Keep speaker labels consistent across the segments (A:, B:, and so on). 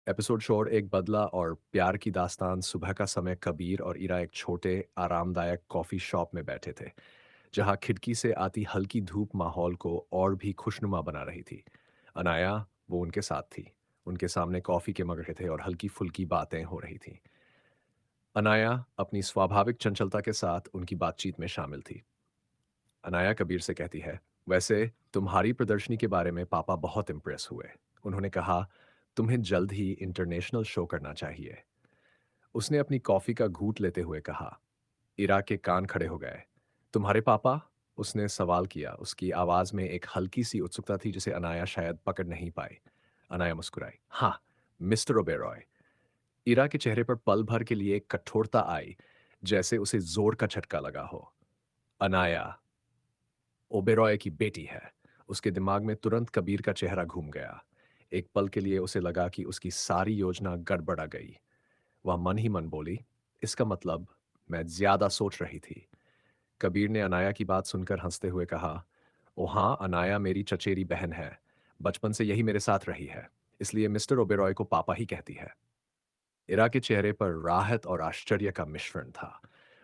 A: Episode शोर एक बदला और प्यार की दास्तान। सुबह का समय कबीर और इरा एक छोटे आरामदायक कॉफी शॉप में बैठे थे, जहां खिड़की से आती हल्की धूप माहौल को और भी खुशनुमा बना रही थी। अनाया, वो उनके साथ थी। उनके सामने कॉफी के मग रखे थे और हल्की फुल्की बातें हो रही थी। अनाया अपनी स्वाभाविक चंचलता के साथ उनकी बातचीत में शामिल थी। अनाया कबीर से कहती है, वैसे तुम्हारी प्रदर्शनी के बारे में पापा बहुत इम्प्रेस हुए। उन्होंने कहा, तुम्हें जल्द ही इंटरनेशनल शो करना चाहिए। उसने अपनी कॉफी का घूंट लेते हुए कहा। इरा के कान खड़े हो गए। तुम्हारे पापा? उसने सवाल किया। उसकी आवाज में एक हल्की सी उत्सुकता थी जिसे अनाया शायद पकड़ नहीं पाई। अनाया मुस्कुराई। हाँ, मिस्टर ओबेरॉय। इरा के चेहरे पर पल भर के लिए एक कठोरता आई, जैसे उसे जोर का झटका लगा हो। अनाया ओबेरॉय की बेटी है। उसके दिमाग में तुरंत कबीर का चेहरा घूम गया। एक पल के लिए उसे लगा कि उसकी सारी योजना गड़बड़ा गई। वह मन ही मन बोली, इसका मतलब मैं ज्यादा सोच रही थी। कबीर ने अनाया की बात सुनकर हंसते हुए कहा, ओ हाँ, अनाया मेरी चचेरी बहन है। बचपन से यही मेरे साथ रही है, इसलिए मिस्टर ओबेरॉय को पापा ही कहती है। इरा के चेहरे पर राहत और आश्चर्य का मिश्रण था।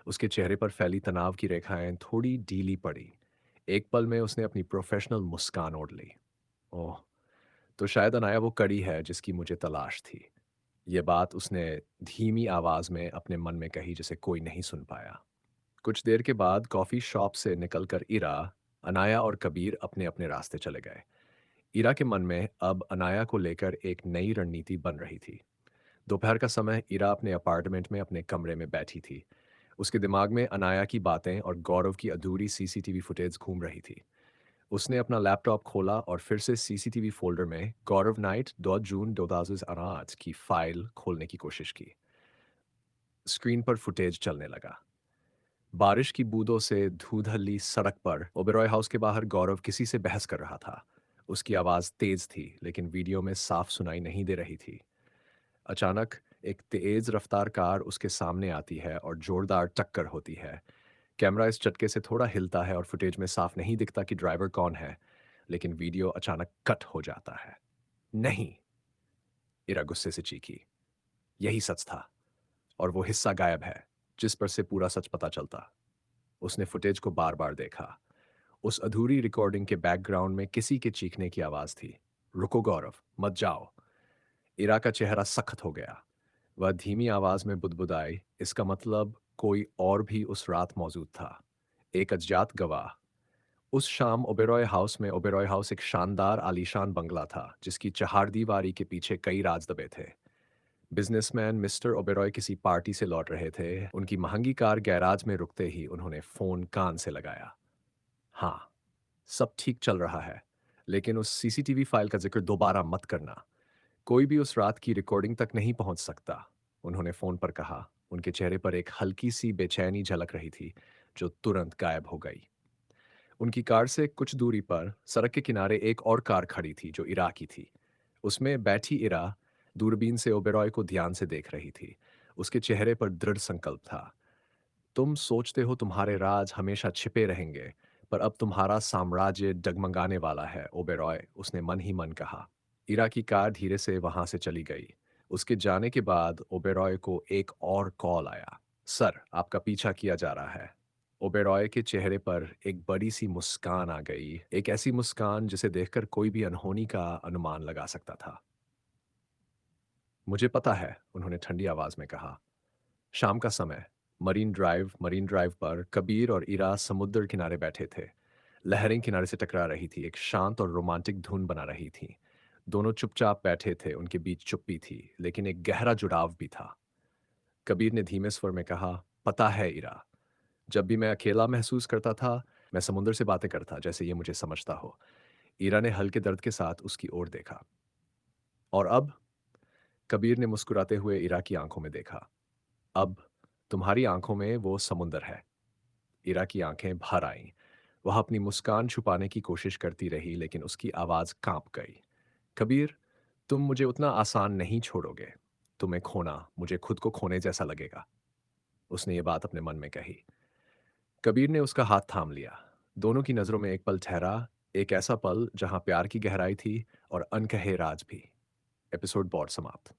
A: उसके चेहरे पर फैली तनाव की रेखाएं थोड़ी ढीली पड़ी। एक पल में उसने अपनी प्रोफेशनल मुस्कान ओढ़ ली। ओह, तो शायद अनाया वो कड़ी है जिसकी मुझे तलाश थी। ये बात उसने धीमी आवाज में अपने मन में कही, जिसे कोई नहीं सुन पाया। कुछ देर के बाद कॉफी शॉप से निकलकर इरा, अनाया और कबीर अपने अपने रास्ते चले गए। इरा के मन में अब अनाया को लेकर एक नई रणनीति बन रही थी। दोपहर का समय इरा अपने अपार्टमेंट में अपने कमरे में बैठी थी। उसके दिमाग में अनाया की बातें और गौरव की अधूरी सीसीटीवी फुटेज घूम रही थी। उसने अपना लैपटॉप खोला और फिर से सीसीटीवी फोल्डर में गौरव नाइट 2 जून 2008 की फाइल खोलने की कोशिश की। स्क्रीन पर फुटेज चलने लगा। बारिश की बूंदों से धूधली सड़क पर ओबेरॉय हाउस के बाहर गौरव किसी से बहस कर रहा था। उसकी आवाज तेज थी, लेकिन वीडियो में साफ सुनाई नहीं दे रही थी। अचानक एक तेज रफ्तार कार उसके सामने आती है और जोरदार टक्कर होती है। कैमरा इस झटके से थोड़ा हिलता है और फुटेज में साफ नहीं दिखता कि ड्राइवर कौन है, लेकिन वीडियो अचानक कट हो जाता है। नहीं! इरा गुस्से से चीखी। यही सच था, और वो हिस्सा गायब है जिस पर से पूरा सच पता चलता। उसने फुटेज को बार बार देखा। उस अधूरी रिकॉर्डिंग के बैकग्राउंड में किसी के चीखने की आवाज थी। रुको गौरव, मत जाओ। इरा का चेहरा सख्त हो गया। वह धीमी आवाज में बुदबुदाई, इसका मतलब कोई और भी उस रात मौजूद था। एक अज्ञात गवाह। उस शाम ओबेरॉय हाउस में, ओबेरॉय हाउस एक शानदार आलीशान बंगला था जिसकी चहारदीवारी के पीछे कई राज दबे थे। बिजनेसमैन मिस्टर ओबेरॉय किसी पार्टी से लौट रहे थे। उनकी महंगी कार गैराज में रुकते ही उन्होंने फोन कान से लगाया। हाँ, सब ठीक चल रहा है, लेकिन उस सीसीटीवी फाइल का जिक्र दोबारा मत करना। कोई भी उस रात की रिकॉर्डिंग तक नहीं पहुंच सकता, उन्होंने फोन पर कहा। उनके चेहरे पर एक हल्की सी बेचैनी झलक रही थी, जो तुरंत गायब हो गई। उनकी कार से कुछ दूरी पर सड़क के किनारे एक और कार खड़ी थी जो इरा की थी। उसमें बैठी इरा दूरबीन से ओबेरॉय को ध्यान से देख रही थी। उसके चेहरे पर दृढ़ संकल्प था। तुम सोचते हो तुम्हारे राज हमेशा छिपे रहेंगे, पर अब तुम्हारा साम्राज्य डगमगाने वाला है ओबेरॉय, उसने मन ही मन कहा। इरा की कार धीरे से वहां से चली गई। उसके जाने के बाद ओबेरॉय को एक और कॉल आया। सर, आपका पीछा किया जा रहा है। ओबेरॉय के चेहरे पर एक बड़ी सी मुस्कान आ गई, एक ऐसी मुस्कान जिसे देखकर कोई भी अनहोनी का अनुमान लगा सकता था। मुझे पता है, उन्होंने ठंडी आवाज में कहा। शाम का समय, मरीन ड्राइव पर कबीर और इरा समुद्र किनारे बैठे थे। लहरें किनारे से टकरा रही थी, एक शांत और रोमांटिक धुन बना रही थी। दोनों चुपचाप बैठे थे, उनके बीच चुप्पी थी, लेकिन एक गहरा जुड़ाव भी था। कबीर ने धीमे स्वर में कहा, पता है इरा, जब भी मैं अकेला महसूस करता था, मैं समुद्र से बातें करता जैसे ये मुझे समझता हो। ईरा ने हल्के दर्द के साथ उसकी ओर देखा। और अब? कबीर ने मुस्कुराते हुए ईरा की आंखों में देखा। अब तुम्हारी आंखों में वो समुंदर है। ईरा की आंखें भर आईं। वह अपनी मुस्कान छुपाने की कोशिश करती रही, लेकिन उसकी आवाज कांप गई। कबीर, तुम मुझे उतना आसान नहीं छोड़ोगे। तुम्हें खोना मुझे खुद को खोने जैसा लगेगा। उसने ये बात अपने मन में कही। कबीर ने उसका हाथ थाम लिया। दोनों की नजरों में एक पल ठहरा, एक ऐसा पल जहां प्यार की गहराई थी और अनकहे राज भी। एपिसोड बॉर्ड समाप्त।